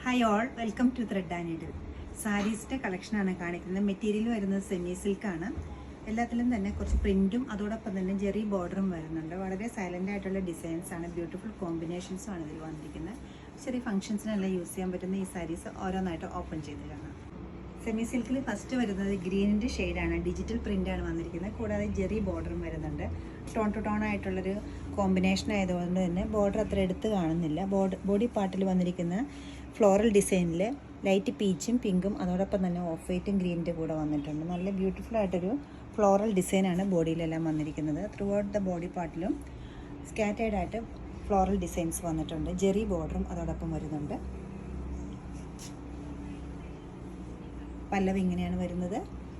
Hi all, welcome to thread and needle. സാരീസിൻ്റെ കളക്ഷനാണ് കാണിക്കുന്നത്. മെറ്റീരിയൽ വരുന്നത് സെമി സിൽക്കാണ്. എല്ലാത്തിലും തന്നെ കുറച്ച് പ്രിൻറ്റും അതോടൊപ്പം തന്നെ ജെറി ബോർഡറും വരുന്നുണ്ട്. വളരെ സൈലൻ്റ് ആയിട്ടുള്ള ഡിസൈൻസാണ്, ബ്യൂട്ടിഫുൾ കോമ്പിനേഷൻസുമാണ് ഇതിൽ വന്നിരിക്കുന്നത്. ചെറിയ ഫംഗ്ഷൻസിനെല്ലാം യൂസ് ചെയ്യാൻ പറ്റുന്ന ഈ സാരീസ് ഓരോന്നായിട്ട് ഓപ്പൺ ചെയ്ത് കാണാം. സെമി സിൽക്കിൽ ഫസ്റ്റ് വരുന്നത് ഗ്രീനിൻ്റെ ഷെയ്ഡാണ്, ഡിജിറ്റൽ പ്രിൻ്റാണ് വന്നിരിക്കുന്നത്. കൂടാതെ ജെറി ബോർഡറും വരുന്നുണ്ട്. ടോൺ ടു ടോൺ ആയിട്ടുള്ളൊരു കോമ്പിനേഷൻ ആയതുകൊണ്ട് തന്നെ ബോർഡർ അത്ര എടുത്ത് കാണുന്നില്ല. ബോഡി പാർട്ടിൽ വന്നിരിക്കുന്ന ഫ്ലോറൽ ഡിസൈനിൽ ലൈറ്റ് പീച്ചും പിങ്കും അതോടൊപ്പം തന്നെ ഓഫ് വൈറ്റും ഗ്രീനിൻ്റെ കൂടെ വന്നിട്ടുണ്ട്. നല്ല ബ്യൂട്ടിഫുൾ ആയിട്ടൊരു ഫ്ലോറൽ ഡിസൈനാണ് ബോഡിയിലെല്ലാം വന്നിരിക്കുന്നത്. ത്രൂ ഔട്ട് ദ ബോഡി പാർട്ടിലും സ്കാറ്റേർഡ് ആയിട്ട് ഫ്ലോറൽ ഡിസൈൻസ് വന്നിട്ടുണ്ട്. ജെറി ബോർഡറും അതോടൊപ്പം വരുന്നുണ്ട്. പല്ലവ് ഇങ്ങനെയാണ് വരുന്നത്.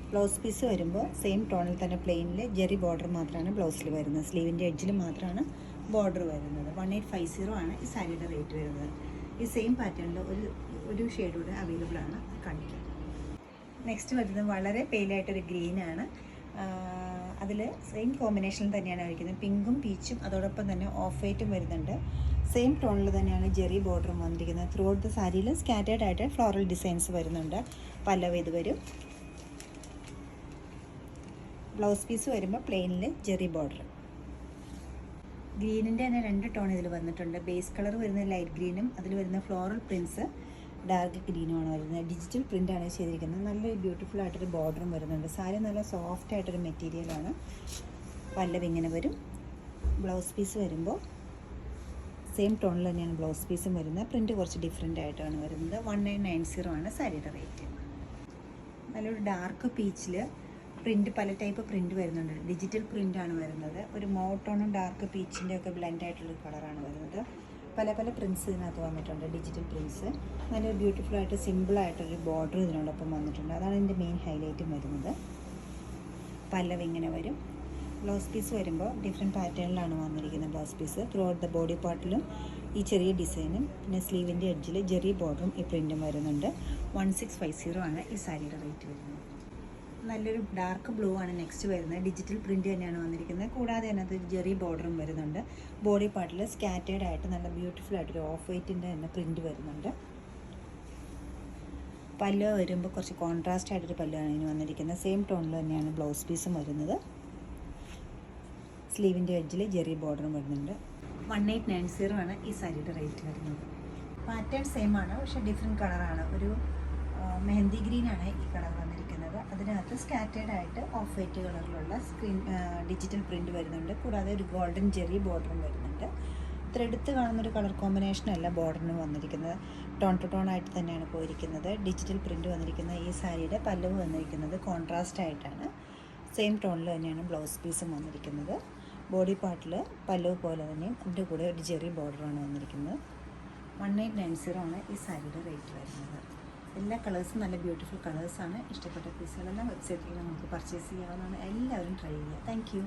ബ്ലൗസ് പീസ് വരുമ്പോൾ സെയിം ടോണിൽ തന്നെ പ്ലെയിനിൽ ജെറി ബോർഡർ മാത്രമാണ് ബ്ലൗസിൽ വരുന്നത്. സ്ലീവിൻ്റെ എഡ്ജിൽ മാത്രമാണ് ബോർഡർ വരുന്നത്. 1850 ആണ് ഈ സാരിയുടെ റേറ്റ് വരുന്നത്. ഈ സെയിം പാറ്റേണിൽ ഒരു ഷെയ്ഡ് കൂടെ അവൈലബിൾ ആണ്, കാണിക്കാം. നെക്സ്റ്റ് വരുന്നത് വളരെ പെയിലായിട്ടൊരു ഗ്രീനാണ്. അതിൽ സെയിം കോമ്പിനേഷനിൽ തന്നെയാണ് കഴിക്കുന്നത്. പിങ്കും പീച്ചും അതോടൊപ്പം തന്നെ ഓഫ് വൈറ്റും വരുന്നുണ്ട്. സെയിം ടോണിൽ തന്നെയാണ് ജെറി ബോർഡറും വന്നിരിക്കുന്നത്. ത്രൂ ഔട്ട് ദ സാരിയിൽ സ്കാറ്റേർഡ് ആയിട്ട് ഫ്ലോറൽ ഡിസൈൻസ് വരുന്നുണ്ട്. പല്ലവ് ഇത് വരും. ബ്ലൗസ് പീസ് വരുമ്പോൾ പ്ലെയിനിൽ ജെറി ബോർഡർ. ഗ്രീനിൻ്റെ തന്നെ 2 ടോൺ ഇതിൽ വന്നിട്ടുണ്ട്. ബേസ് കളർ വരുന്നത് ലൈറ്റ് ഗ്രീനും അതിൽ വരുന്ന ഫ്ലോറൽ പ്രിൻസ് ഡാർക്ക് ഗ്രീനുമാണ് വരുന്നത്. ഡിജിറ്റൽ പ്രിൻ്റാണ് ചെയ്തിരിക്കുന്നത്. നല്ല ബ്യൂട്ടിഫുൾ ആയിട്ടൊരു ബോർഡറും വരുന്നുണ്ട്. സാരി നല്ല സോഫ്റ്റ് ആയിട്ടൊരു മെറ്റീരിയലാണ്. പല്ലവ് ഇങ്ങനെ വരും. ബ്ലൗസ് പീസ് വരുമ്പോൾ സെയിം ടോണിൽ തന്നെയാണ് ബ്ലൗസ് പീസും വരുന്നത്. പ്രിൻറ്റ് കുറച്ച് ഡിഫറെൻ്റ് ആയിട്ടാണ് വരുന്നത്. 1990 ആണ് സാരിയുടെ റേറ്റ്. നല്ലൊരു ഡാർക്ക് പീച്ചിൽ പ്രിൻറ്റ്, പല ടൈപ്പ് പ്രിൻറ്റ് വരുന്നുണ്ട്. ഡിജിറ്റൽ പ്രിൻ്റാണ് വരുന്നത്. ഒരു മോട്ടോണും ഡാർക്ക് പീച്ചിൻ്റെ ഒക്കെ ബ്ലെൻഡ് ആയിട്ടുള്ളൊരു കളറാണ് വരുന്നത്. പല പല പ്രിൻറ്റ്സ് ഇതിനകത്ത് വന്നിട്ടുണ്ട്, ഡിജിറ്റൽ പ്രിൻറ്റ്സ്. നല്ല ബ്യൂട്ടിഫുൾ ആയിട്ട് സിമ്പിളായിട്ടൊരു ബോർഡർ ഇതിനോടൊപ്പം വന്നിട്ടുണ്ട്. അതാണ് ഇതിൻ്റെ മെയിൻ ഹൈലൈറ്റും വരുന്നത്. പല്ലവ് ഇങ്ങനെ വരും. ബ്ലൗസ് പീസ് വരുമ്പോൾ ഡിഫറെൻറ്റ് പാറ്റേണിലാണ് വന്നിരിക്കുന്നത്. Blouse piece throughout the body പാർട്ടിലും ഈ ചെറിയ ഡിസൈനും പിന്നെ സ്ലീവിൻ്റെ എഡ്ജിൽ ജെറി ബോർഡറും ഈ പ്രിൻറ്റും വരുന്നുണ്ട്. 1650 ആണ് ഈ സാരിയുടെ റേറ്റ് വരുന്നത്. നല്ലൊരു ഡാർക്ക് ബ്ലൂ ആണ് നെക്സ്റ്റ് വരുന്നത്. ഡിജിറ്റൽ പ്രിൻ്റ് തന്നെയാണ് വന്നിരിക്കുന്നത്. കൂടാതെ അതിനകത്ത് ജെറി ബോർഡറും വരുന്നുണ്ട്. ബോഡി പാർട്ടിൽ സ്കാറ്റേർഡ് ആയിട്ട് നല്ല ബ്യൂട്ടിഫുൾ ആയിട്ടൊരു ഓഫ് വൈറ്റിൻ്റെ തന്നെ പ്രിൻറ്റ് വരുന്നുണ്ട്. പല്ല് വരുമ്പോൾ കുറച്ച് കോൺട്രാസ്റ്റ് ആയിട്ടൊരു പല്ലാണ് ഇതിന് വന്നിരിക്കുന്നത്. സെയിം ടോണിൽ തന്നെയാണ് ബ്ലൗസ് പീസും വരുന്നത്. സ്ലീവിൻ്റെ എഡ്ജിൽ ജെറി ബോർഡറും വരുന്നുണ്ട്. 1890 ആണ് ഈ സാരിയുടെ റേറ്റ് വരുന്നത്. പാറ്റേൺ സെയിം ആണ്, പക്ഷേ ഡിഫറെൻറ്റ് കളറാണ്. ഒരു മെഹന്തി ഗ്രീനാണ് ഈ കളർ വന്നിരിക്കുന്നത്. അതിനകത്ത് സ്കാറ്റേർഡ് ആയിട്ട് ഓഫ് വൈറ്റ് കളറിലുള്ള ഡിജിറ്റൽ പ്രിൻ്റ് വരുന്നുണ്ട്. കൂടാതെ ഒരു ഗോൾഡൻ ജെറി ബോർഡറും വരുന്നുണ്ട്. ഇത്ര എടുത്ത് കാണുന്നൊരു കളർ കോമ്പിനേഷനല്ല ബോർഡറിന് വന്നിരിക്കുന്നത്. ടോൺ ടു ടോൺ ആയിട്ട് തന്നെയാണ് പോയിരിക്കുന്നത്. ഡിജിറ്റൽ പ്രിൻ്റ് വന്നിരിക്കുന്ന ഈ സാരിയുടെ പല്ലവ് വന്നിരിക്കുന്നത് കോൺട്രാസ്റ്റ് ആയിട്ടാണ്. സെയിം ടോണിൽ തന്നെയാണ് ബ്ലൗസ് പീസും വന്നിരിക്കുന്നത്. ബോഡി പാർട്ടിൽ പല്ലവ് പോലെ തന്നെ അതിൻ്റെ കൂടെ ഒരു ജെറി ബോർഡറാണ് വന്നിരിക്കുന്നത്. 1890 ആണ് ഈ സാരിയുടെ റേറ്റ് വരുന്നത്. എല്ലാ കളേഴ്സും നല്ല ബ്യൂട്ടിഫുൾ കളേഴ്സാണ്. ഇഷ്ടപ്പെട്ട പീസുകളെല്ലാം വെബ്സൈറ്റിൽ നമുക്ക് പർച്ചേസ് ചെയ്യാവുന്നതാണ്. എല്ലാവരും ട്രൈ ചെയ്യുക. Thank you.